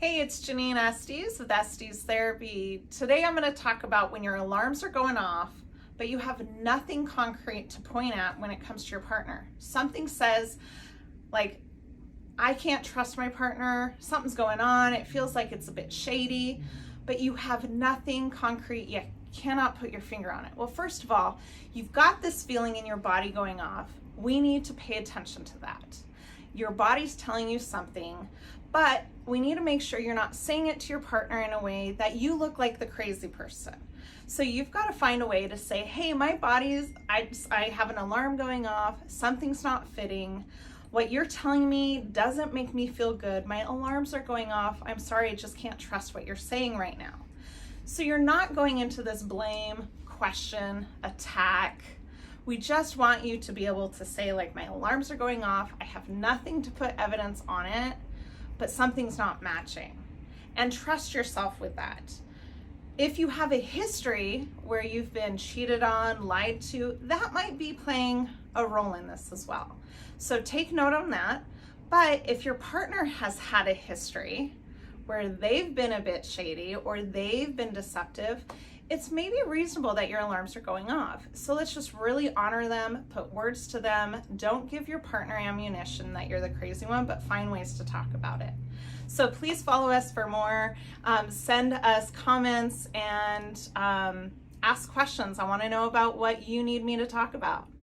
Hey, it's Jennine Estes with Estes Therapy. Today I'm going to talk about when your alarms are going off, but you have nothing concrete to point at when it comes to your partner. Something says, like, I can't trust my partner, something's going on, it feels like it's a bit shady, but you have nothing concrete yet. Cannot put your finger on it. Well, first of all, you've got this feeling in your body going off. We need to pay attention to that. Your body's telling you something, but we need to make sure you're not saying it to your partner in a way that you look like the crazy person. So you've got to find a way to say, hey, my body's, I have an alarm going off, something's not fitting. What you're telling me doesn't make me feel good. My alarms are going off. I'm sorry, I just can't trust what you're saying right now. So you're not going into this blame, question, attack. We just want you to be able to say, like, my alarms are going off. I have nothing to put evidence on it, but something's not matching. And trust yourself with that. If you have a history where you've been cheated on, lied to, that might be playing a role in this as well. So take note on that. But if your partner has had a history where they've been a bit shady or they've been deceptive, it's maybe reasonable that your alarms are going off. So let's just really honor them, put words to them. Don't give your partner ammunition that you're the crazy one, but find ways to talk about it. So please follow us for more. Send us comments and ask questions. I want to know about what you need me to talk about.